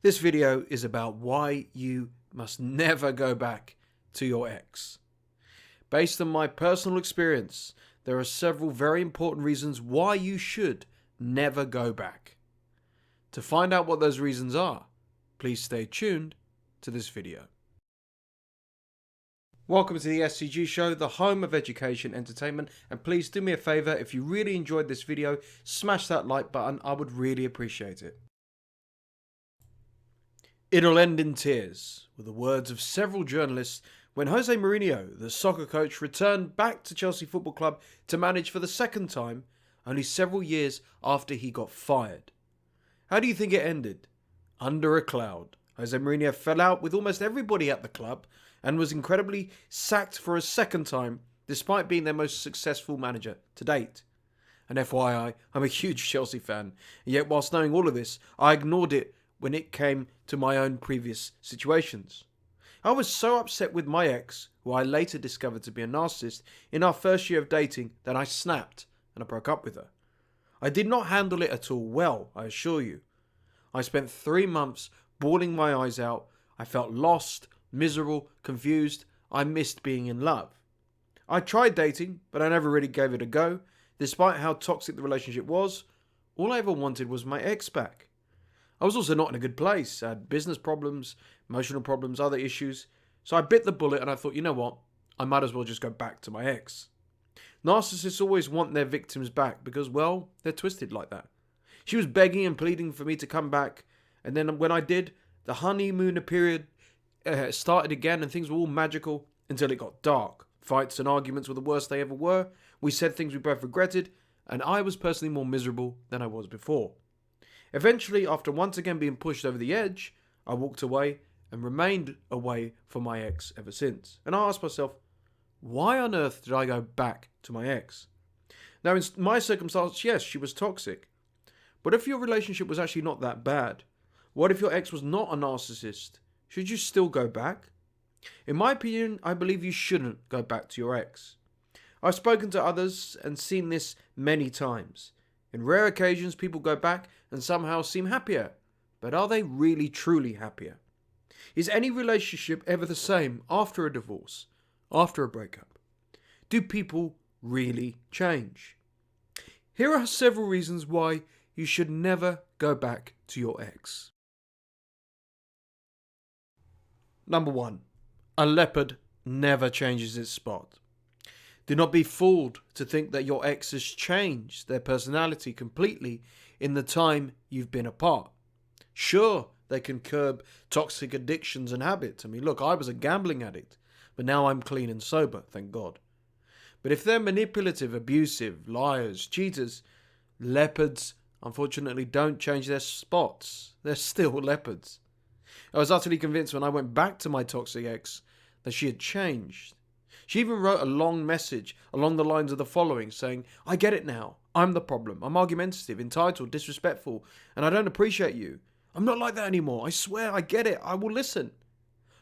This video is about why you must never go back to your ex. Based on my personal experience, there are several very important reasons why you should never go back. To find out what those reasons are, please stay tuned to this video. Welcome to the SCG Show, the home of education entertainment, and please do me a favor, if you really enjoyed this video, smash that like button. I would really appreciate it. It'll end in tears, were the words of several journalists when Jose Mourinho, the soccer coach, returned back to Chelsea Football Club to manage for the second time, only several years after he got fired. How do you think it ended? Under a cloud. Jose Mourinho fell out with almost everybody at the club and was incredibly sacked for a second time, despite being their most successful manager to date. And FYI, I'm a huge Chelsea fan, and yet whilst knowing all of this, I ignored it when it came to my own previous situations. I was so upset with my ex, who I later discovered to be a narcissist, in our first year of dating that I snapped and I broke up with her. I did not handle it at all well, I assure you. I spent 3 months bawling my eyes out. I felt lost, miserable, confused. I missed being in love. I tried dating, but I never really gave it a go. Despite how toxic the relationship was, all I ever wanted was my ex back. I was also not in a good place. I had business problems, emotional problems, other issues. So I bit the bullet and I thought, you know what? I might as well just go back to my ex. Narcissists always want their victims back because, well, they're twisted like that. She was begging and pleading for me to come back. And then when I did, the honeymoon period started again and things were all magical until it got dark. Fights and arguments were the worst they ever were. We said things we both regretted. And I was personally more miserable than I was before. Eventually, after once again being pushed over the edge, I walked away and remained away from my ex ever since. And I asked myself, why on earth did I go back to my ex? Now, in my circumstance, yes, she was toxic. But if your relationship was actually not that bad, what if your ex was not a narcissist? Should you still go back? In my opinion, I believe you shouldn't go back to your ex. I've spoken to others and seen this many times. In rare occasions, people go back and somehow seem happier. But are they really truly happier? Is any relationship ever the same after a divorce, after a breakup? Do people really change? Here are several reasons why you should never go back to your ex. Number 1. A leopard never changes its spot. Do not be fooled to think that your ex has changed their personality completely in the time you've been apart. Sure, they can curb toxic addictions and habits. I mean, look, I was a gambling addict, but now I'm clean and sober, thank God. But if they're manipulative, abusive, liars, cheaters, leopards unfortunately don't change their spots. They're still leopards. I was utterly convinced when I went back to my toxic ex that she had changed. She even wrote a long message along the lines of the following, saying, I get it now. I'm the problem. I'm argumentative, entitled, disrespectful, and I don't appreciate you. I'm not like that anymore. I swear, I get it. I will listen.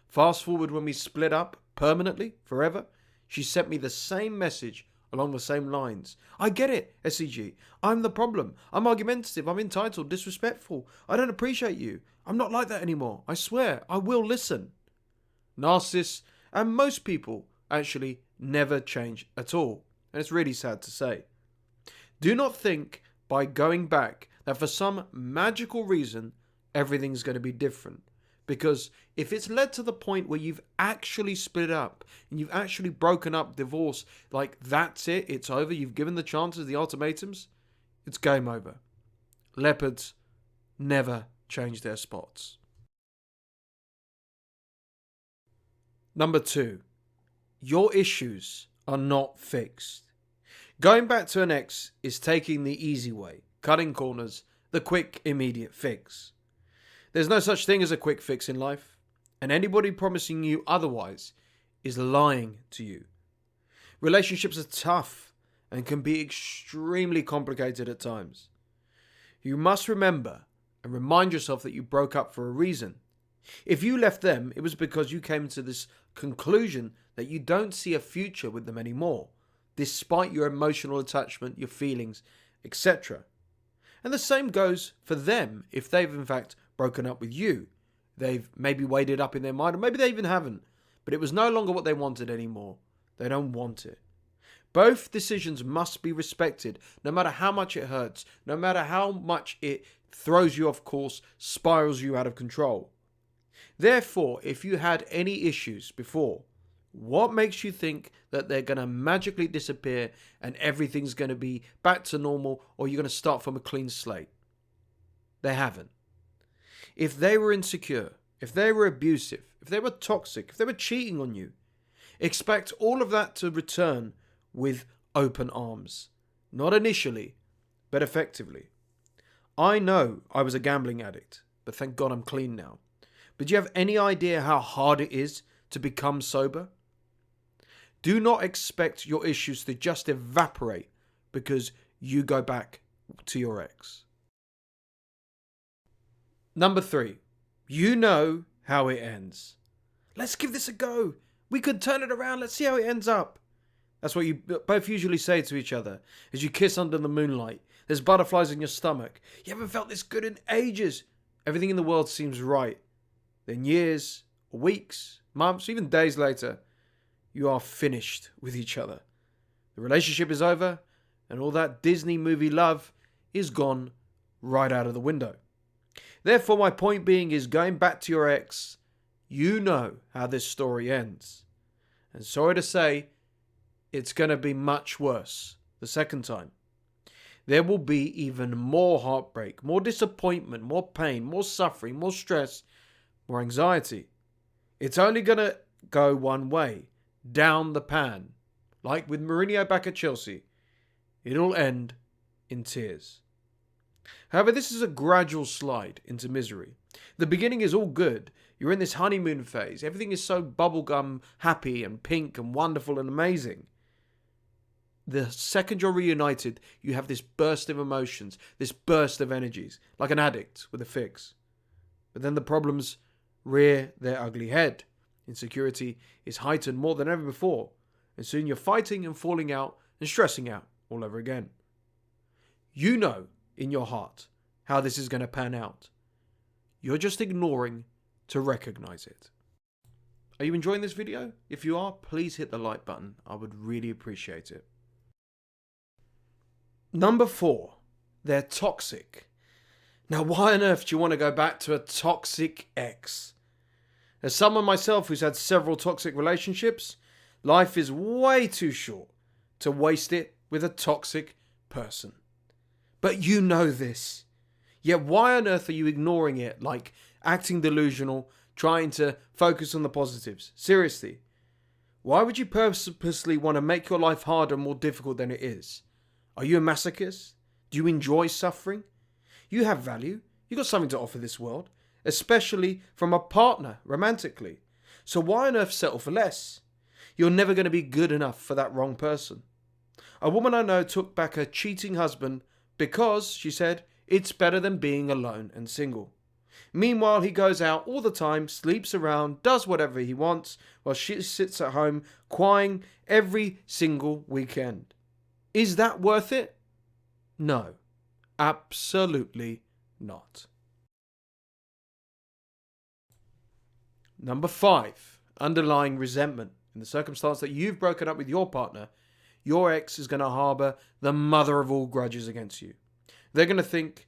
Fast forward when we split up, permanently, forever, she sent me the same message along the same lines. I get it, SCG. I'm the problem. I'm argumentative. I'm entitled, disrespectful. I don't appreciate you. I'm not like that anymore. I swear, I will listen. Narcissists, and most people, actually never change at all. And it's really sad to say. Do not think by going back that for some magical reason everything's going to be different. Because if it's led to the point where you've actually split up and you've actually broken up, divorce, like that's it, it's over, you've given the chances, the ultimatums, it's game over. Leopards never change their spots. Number 2. Your issues are not fixed. Going back to an ex is taking the easy way, cutting corners, the quick, immediate fix. There's no such thing as a quick fix in life, and anybody promising you otherwise is lying to you. Relationships are tough and can be extremely complicated at times. You must remember and remind yourself that you broke up for a reason. If you left them, it was because you came to this conclusion that you don't see a future with them anymore, despite your emotional attachment, your feelings, etc. And the same goes for them if they've in fact broken up with you. They've maybe weighed it up in their mind, or maybe they even haven't. But it was no longer what they wanted anymore. They don't want it. Both decisions must be respected, no matter how much it hurts, no matter how much it throws you off course, spirals you out of control. Therefore, if you had any issues before, what makes you think that they're going to magically disappear and everything's going to be back to normal, or you're going to start from a clean slate? They haven't. If they were insecure, if they were abusive, if they were toxic, if they were cheating on you, expect all of that to return with open arms. Not initially, but effectively. I know I was a gambling addict, but thank God I'm clean now. But do you have any idea how hard it is to become sober? Do not expect your issues to just evaporate because you go back to your ex. Number 3, you know how it ends. Let's give this a go. We could turn it around. Let's see how it ends up. That's what you both usually say to each other as you kiss under the moonlight. There's butterflies in your stomach. You haven't felt this good in ages. Everything in the world seems right. Then years, weeks, months, even days later, you are finished with each other. The relationship is over, and all that Disney movie love is gone right out of the window. Therefore, my point being is, going back to your ex, you know how this story ends. And sorry to say, it's going to be much worse the second time. There will be even more heartbreak, more disappointment, more pain, more suffering, more stress, more anxiety. It's only going to go one way, down the pan. Like with Mourinho back at Chelsea, it'll end in tears. However, this is a gradual slide into misery. The beginning is all good. You're in this honeymoon phase. Everything is so bubblegum happy and pink and wonderful and amazing. The second you're reunited, you have this burst of emotions, this burst of energies, like an addict with a fix. But then the problems rear their ugly head. Insecurity is heightened more than ever before, and soon you're fighting and falling out and stressing out all over again. You know in your heart how this is going to pan out. You're just ignoring to recognize it. Are you enjoying this video? If you are, please hit the like button. I would really appreciate it. Number 4, they're toxic. Now, why on earth do you want to go back to a toxic ex? As someone myself who's had several toxic relationships, life is way too short to waste it with a toxic person. But you know this. Yet why on earth are you ignoring it, like acting delusional, trying to focus on the positives? Seriously. Why would you purposely want to make your life harder and more difficult than it is? Are you a masochist? Do you enjoy suffering? You have value. You've got something to offer this world, especially from a partner, romantically. So why on earth settle for less? You're never going to be good enough for that wrong person. A woman I know took back her cheating husband because, she said, it's better than being alone and single. Meanwhile, he goes out all the time, sleeps around, does whatever he wants, while she sits at home crying every single weekend. Is that worth it? No, absolutely not. Number 5, underlying resentment. In the circumstance that you've broken up with your partner, your ex is going to harbour the mother of all grudges against you. They're going to think,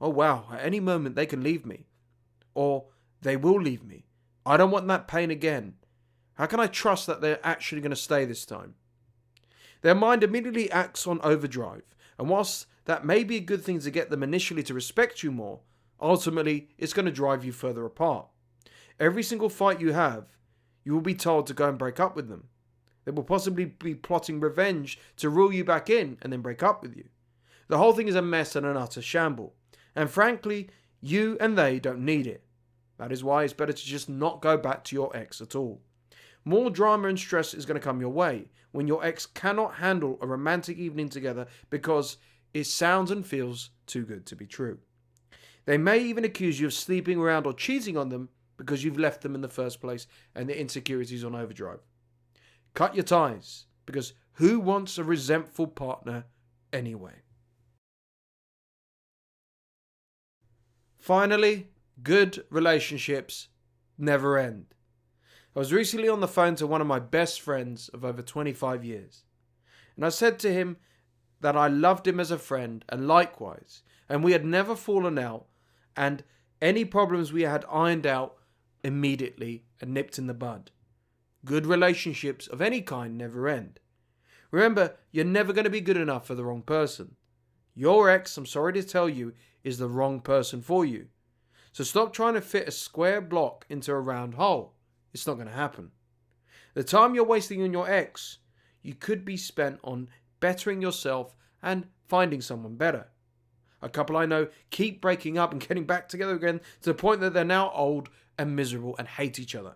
oh wow, at any moment they can leave me. Or they will leave me. I don't want that pain again. How can I trust that they're actually going to stay this time? Their mind immediately acts on overdrive. And whilst that may be a good thing to get them initially to respect you more, ultimately it's going to drive you further apart. Every single fight you have, you will be told to go and break up with them. They will possibly be plotting revenge to rule you back in and then break up with you. The whole thing is a mess and an utter shamble. And frankly, you and they don't need it. That is why it's better to just not go back to your ex at all. More drama and stress is going to come your way when your ex cannot handle a romantic evening together because it sounds and feels too good to be true. They may even accuse you of sleeping around or cheating on them because you've left them in the first place and their insecurities on overdrive. Cut your ties, because who wants a resentful partner anyway? Finally, Good relationships never end. I was recently on the phone to one of my best friends of over 25 years. And I said to him that I loved him as a friend and likewise. And we had never fallen out. And any problems we had ironed out immediately and nipped in the bud. Good relationships of any kind never end. Remember, you're never going to be good enough for the wrong person. Your ex, I'm sorry to tell you, is the wrong person for you. So stop trying to fit a square block into a round hole. It's not going to happen. The time you're wasting on your ex, you could be spent on bettering yourself and finding someone better. A couple I know keep breaking up and getting back together again to the point that they're now old and miserable and hate each other.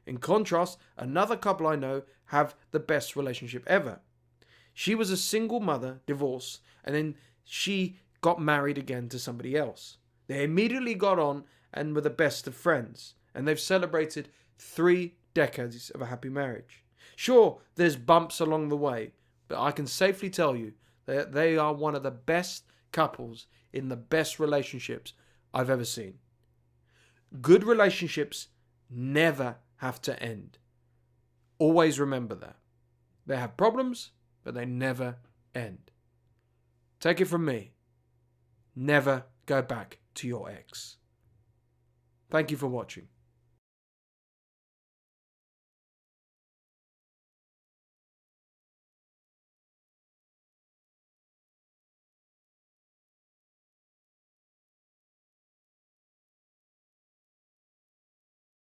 In contrast, another couple I know have the best relationship ever. She was a single mother, divorced, and then she got married again to somebody else. They immediately got on and were the best of friends, and they've celebrated 3 decades of a happy marriage. Sure, there's bumps along the way, but I can safely tell you that they are one of the best couples in the best relationships I've ever seen. Good relationships never have to end. Always remember that. They have problems, but they never end. Take it from me. Never go back to your ex. Thank you for watching.